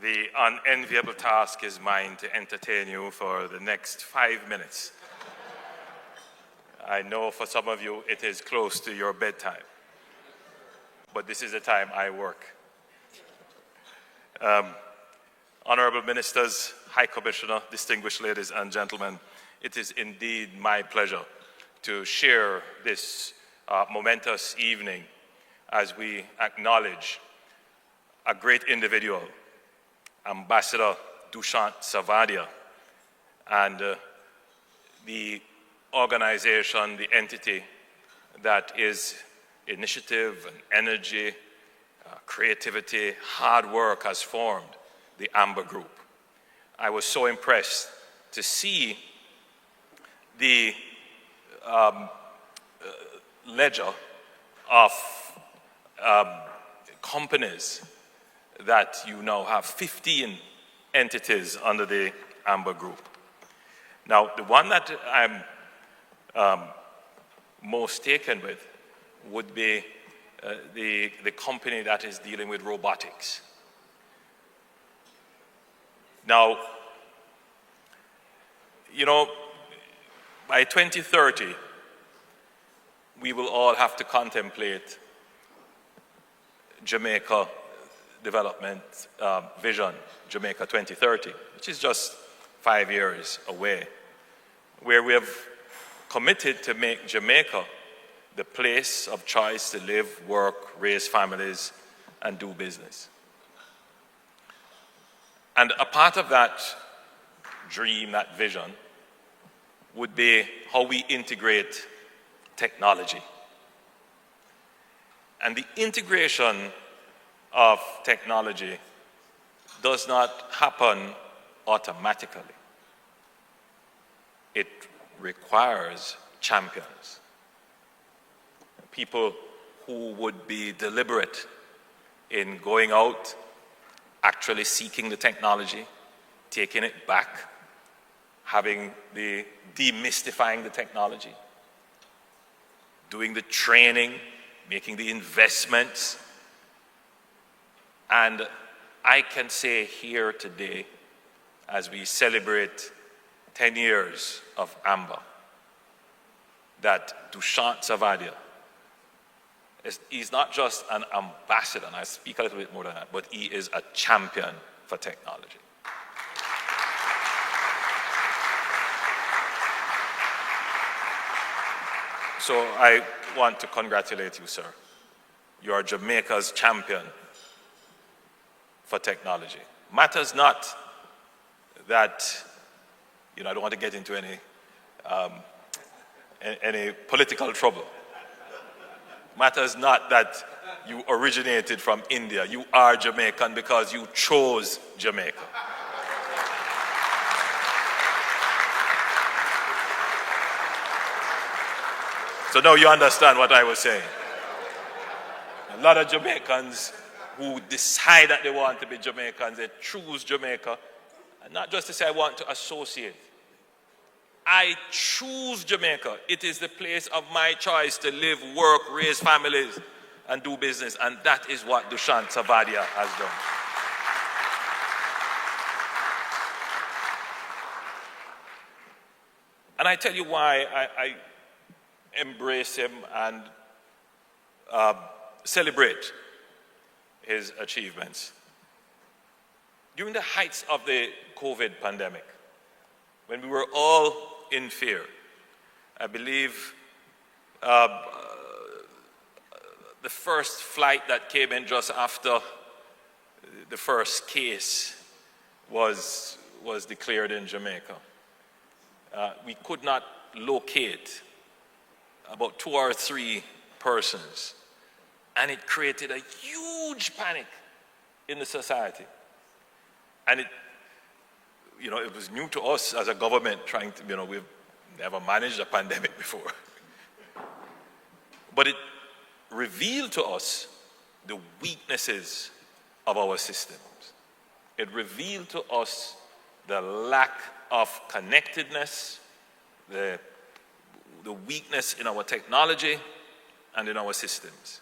The unenviable task is mine to entertain you for the next 5 minutes. I know for some of you it is close to your bedtime, but this is the time I work. Honorable Ministers, High Commissioner, distinguished ladies and gentlemen, it is indeed my pleasure to share this momentous evening as we acknowledge a great individual, Ambassador Dushyant Savadia, and the organization, the entity that is initiative and energy, creativity, hard work has formed, the Amber Group. I was so impressed to see the ledger of companies that you now have 15 entities under the Amber Group. Now, the one that I'm most taken with would be the company that is dealing with robotics. Now, you know, by 2030, we will all have to contemplate Jamaica development vision, Jamaica 2030, which is just 5 years away, where we have committed to make Jamaica the place of choice to live, work, raise families, and do business. And a part of that dream, that vision, would be how we integrate technology. And the integration of technology does not happen automatically. It requires champions, people who would be deliberate in going out, actually seeking the technology, taking it back, demystifying the technology, doing the training, making the investments. And I can say here today, as we celebrate 10 years of Amber, that Dushyant Savadia he's not just an ambassador, and I speak a little bit more than that, but he is a champion for technology. So I want to congratulate you, sir. You are Jamaica's champion for technology. Matters not that, you know, I don't want to get into any political trouble. Matters not that you originated from India. You are Jamaican because you chose Jamaica. So now you understand what I was saying. A lot of Jamaicans who decide that they want to be Jamaicans, they choose Jamaica, and not just to say I want to associate. I choose Jamaica. It is the place of my choice to live, work, raise families, and do business, and that is what Dushyant Savadia has done. And I tell you why I embrace him and celebrate his achievements. During the heights of the COVID pandemic, when we were all in fear, I believe the first flight that came in just after the first case was declared in Jamaica. We could not locate about 2 or 3 persons, and it created a huge panic in the society. And it was new to us as a government trying to, we've never managed a pandemic before. But it revealed to us the weaknesses of our systems. It revealed to us the lack of connectedness, the weakness in our technology and in our systems.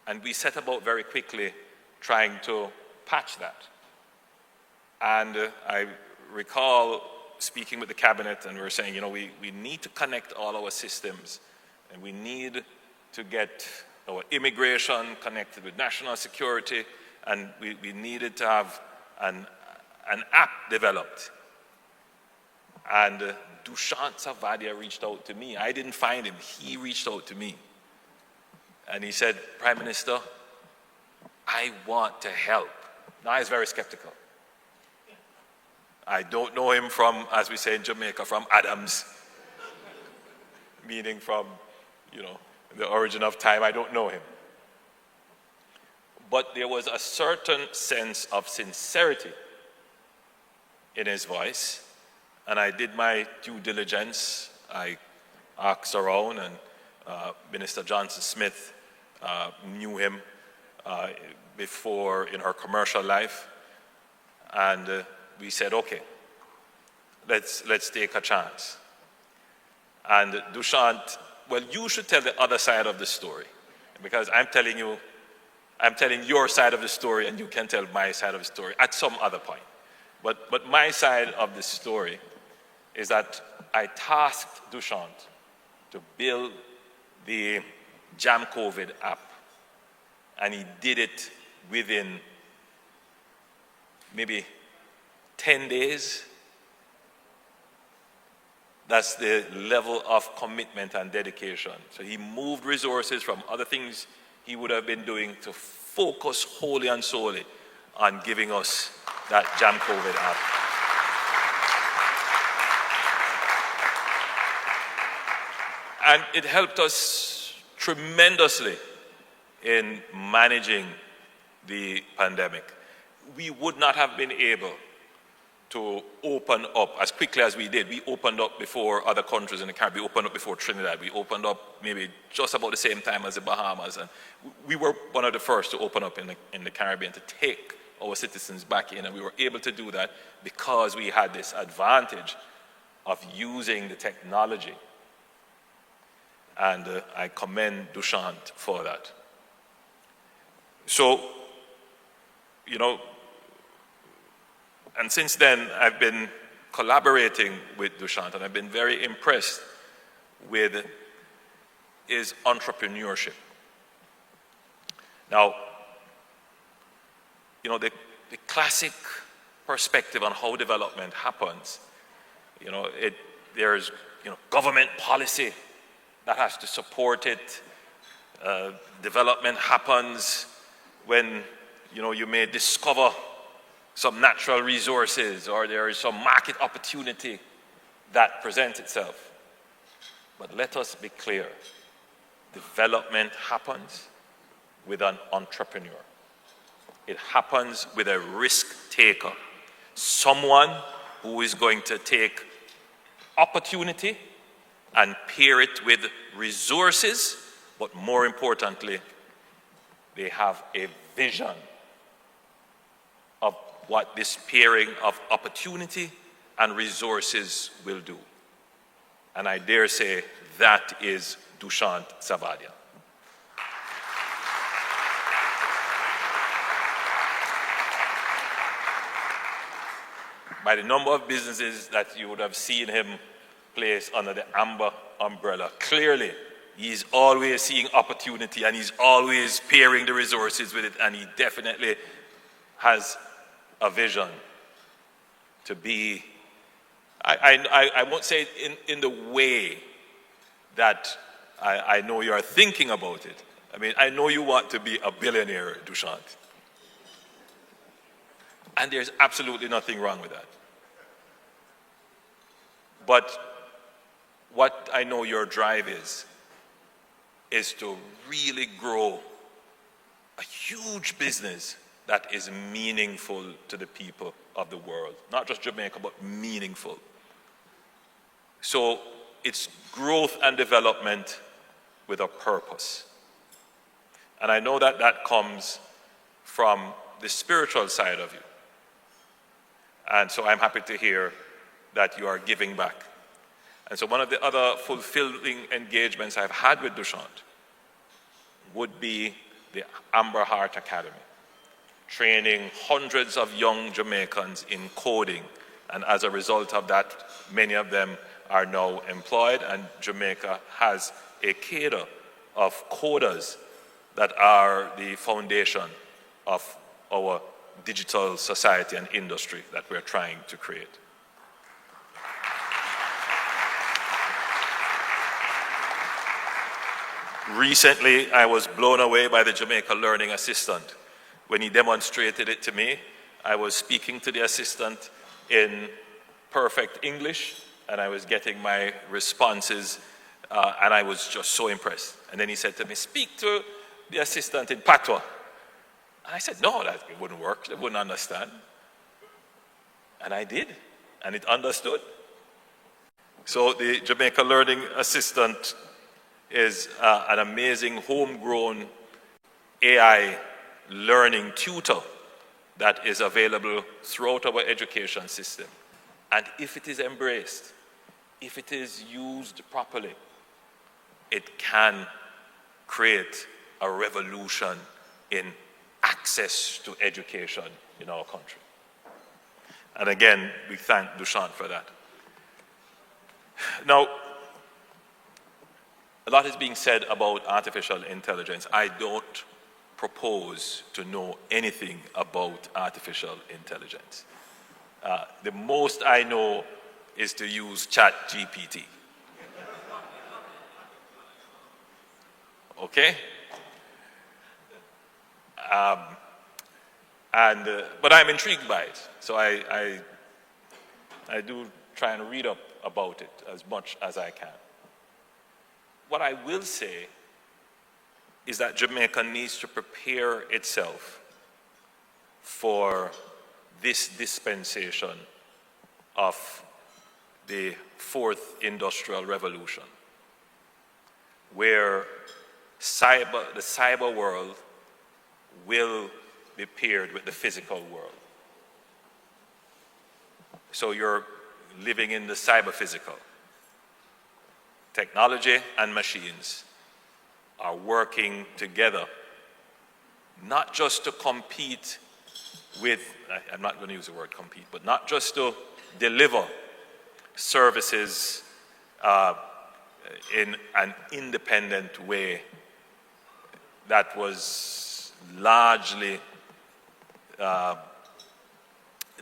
And we set about very quickly trying to patch that. And I recall speaking with the cabinet, and we were saying, we need to connect all our systems, and we need to get our immigration connected with national security, and we needed to have an app developed. And Dushyant Savadia reached out to me. I didn't find him. He reached out to me. And he said, Prime Minister, I want to help. Now, I was very skeptical. I don't know him from, as we say in Jamaica, from Adams, meaning from, the origin of time. I don't know him. But there was a certain sense of sincerity in his voice, and I did my due diligence. I asked around, and Minister Johnson Smith knew him before in her commercial life, and we said, okay, let's take a chance. And Dushyant, well, you should tell the other side of the story, because I'm telling your side of the story, and you can tell my side of the story at some other point. But my side of the story is that I tasked Dushyant to build the Jam COVID app, and he did it within maybe 10 days. That's the level of commitment and dedication. So he moved resources from other things he would have been doing to focus wholly and solely on giving us that Jam COVID app. And it helped us tremendously in managing the pandemic. We would not have been able to open up as quickly as we did. We opened up before other countries in the Caribbean. We opened up before Trinidad. We opened up maybe just about the same time as the Bahamas. And we were one of the first to open up in the Caribbean to take our citizens back in. And we were able to do that because we had this advantage of using the technology. And I commend Dushyant for that. So, and since then, I've been collaborating with Dushyant, and I've been very impressed with his entrepreneurship. Now, the classic perspective on how development happens, there's government policy that has to support it. Development happens when you may discover some natural resources, or there is some market opportunity that presents itself. But let us be clear, development happens with an entrepreneur. It happens with a risk taker, someone who is going to take opportunity and pair it with resources, but more importantly, they have a vision of what this pairing of opportunity and resources will do. And I dare say that is Dushyant Savadia. By the number of businesses that you would have seen him place under the Amber umbrella, clearly he's always seeing opportunity, and he's always pairing the resources with it, and he definitely has a vision to be, I won't say in the way that I know you're thinking about it. I mean, I know you want to be a billionaire, Dushyant. And there's absolutely nothing wrong with that. But what I know your drive is to really grow a huge business that is meaningful to the people of the world. Not just Jamaica, but meaningful. So it's growth and development with a purpose. And I know that that comes from the spiritual side of you. And so I'm happy to hear that you are giving back. And so one of the other fulfilling engagements I've had with Dushyant would be the Amber Heart Academy. training hundreds of young Jamaicans in coding. And as a result of that, many of them are now employed, and Jamaica has a cadre of coders that are the foundation of our digital society and industry that we're trying to create. Recently, I was blown away by the Jamaica Learning Assistant. When he demonstrated it to me, I was speaking to the assistant in perfect English, and I was getting my responses, and I was just so impressed. And then he said to me, speak to the assistant in Patois. And I said, no, that it wouldn't work. They wouldn't understand. And I did, and it understood. So the Jamaica Learning Assistant is an amazing homegrown AI learning tutor that is available throughout our education system. And if it is embraced, if it is used properly, it can create a revolution in access to education in our country. And again, we thank Dushan for that. Now, a lot is being said about artificial intelligence. I don't propose to know anything about artificial intelligence. The most I know is to use ChatGPT. Okay? But I'm intrigued by it. So I do try and read up about it as much as I can. What I will say is that Jamaica needs to prepare itself for this dispensation of the fourth industrial revolution, where the cyber world will be paired with the physical world. So you're living in the cyber-physical. Technology and machines are working together, not just to compete with, I'm not going to use the word compete, but not just to deliver services in an independent way that was largely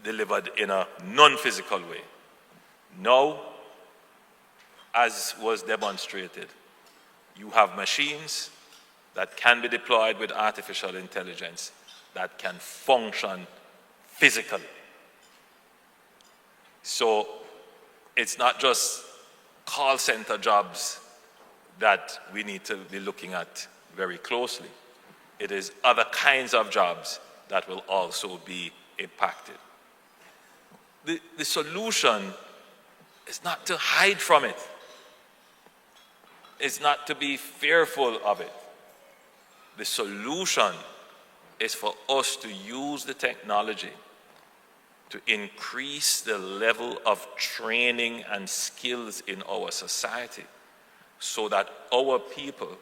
delivered in a non-physical way. Now, as was demonstrated, you have machines that can be deployed with artificial intelligence that can function physically. So it's not just call center jobs that we need to be looking at very closely. It is other kinds of jobs that will also be impacted. The solution is not to hide from it. It's not to be fearful of it. The solution is for us to use the technology to increase the level of training and skills in our society so that our people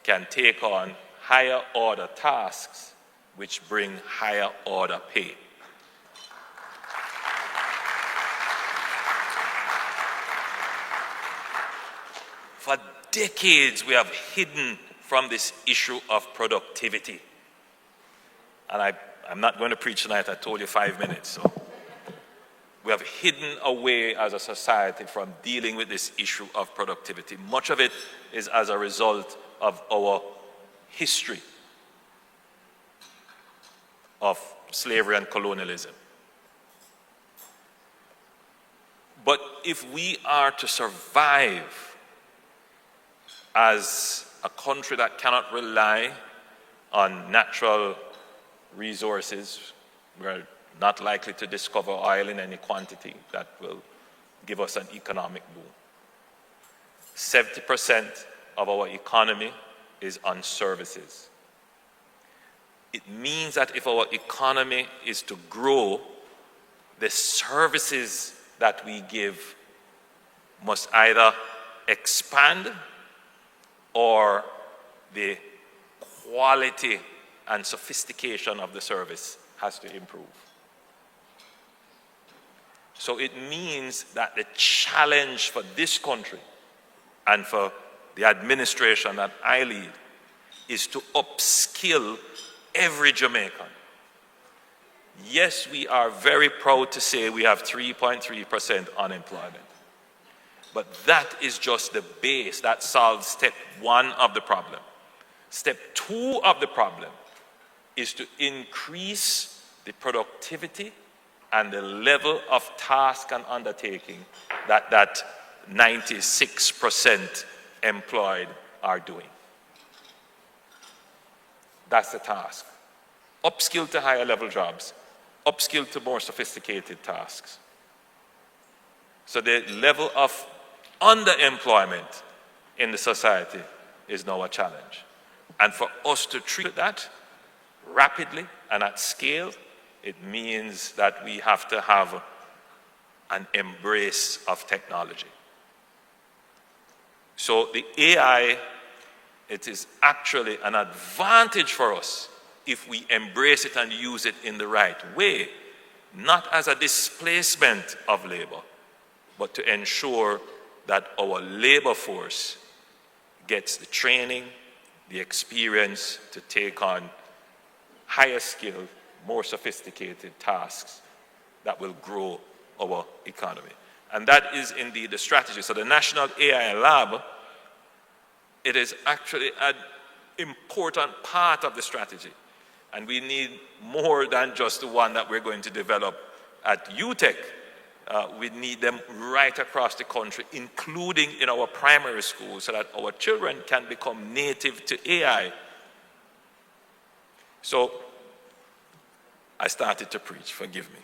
can take on higher order tasks which bring higher order pay. For decades, we have hidden from this issue of productivity. And I'm not going to preach tonight, I told you 5 minutes. So we have hidden away as a society from dealing with this issue of productivity. Much of it is as a result of our history of slavery and colonialism. But if we are to survive as a country that cannot rely on natural resources, we're not likely to discover oil in any quantity that will give us an economic boom. 70% of our economy is on services. It means that if our economy is to grow, the services that we give must either expand or the quality and sophistication of the service has to improve. So it means that the challenge for this country and for the administration that I lead is to upskill every Jamaican. Yes, we are very proud to say we have 3.3% unemployment. But that is just the base. That solves step one of the problem. Step two of the problem is to increase the productivity and the level of task and undertaking that 96% employed are doing. That's the task. Upskill to higher level jobs, upskill to more sophisticated tasks. So the level of underemployment in the society is now a challenge. And for us to treat that rapidly and at scale, it means that we have to have an embrace of technology. So the AI, it is actually an advantage for us if we embrace it and use it in the right way, not as a displacement of labor, but to ensure that our labor force gets the training, the experience to take on higher skilled, more sophisticated tasks that will grow our economy. And that is indeed the strategy. So the National AI Lab, it is actually an important part of the strategy. And we need more than just the one that we're going to develop at UTech. We need them right across the country, including in our primary schools, so that our children can become native to AI. So I started to preach, forgive me.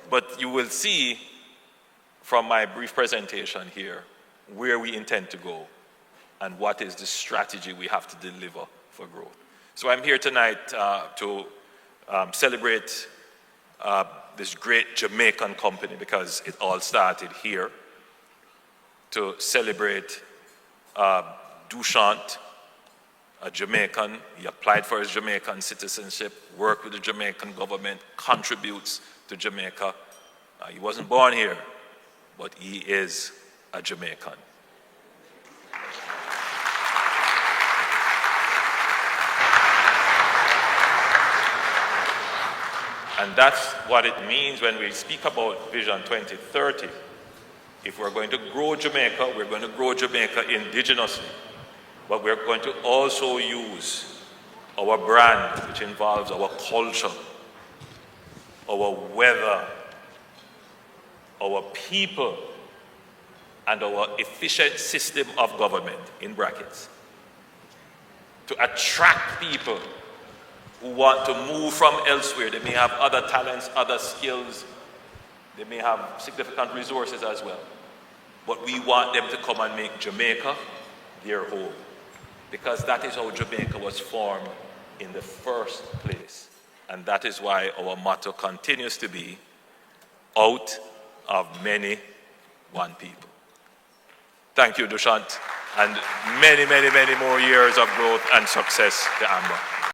But you will see from my brief presentation here where we intend to go and what is the strategy we have to deliver for growth. So I'm here tonight to celebrate this great Jamaican company, because it all started here, to celebrate Duchant, a Jamaican. He applied for his Jamaican citizenship, worked with the Jamaican government, contributes to Jamaica. He wasn't born here, but he is a Jamaican. And that's what it means when we speak about Vision 2030. If we're going to grow Jamaica, we're going to grow Jamaica indigenously. But we're going to also use our brand, which involves our culture, our weather, our people, and our efficient system of government, in brackets, to attract people who want to move from elsewhere. They may have other talents, other skills. They may have significant resources as well. But we want them to come and make Jamaica their home, because that is how Jamaica was formed in the first place. And that is why our motto continues to be, out of many, one people. Thank you, Duchant, and many, many, many more years of growth and success to Amber.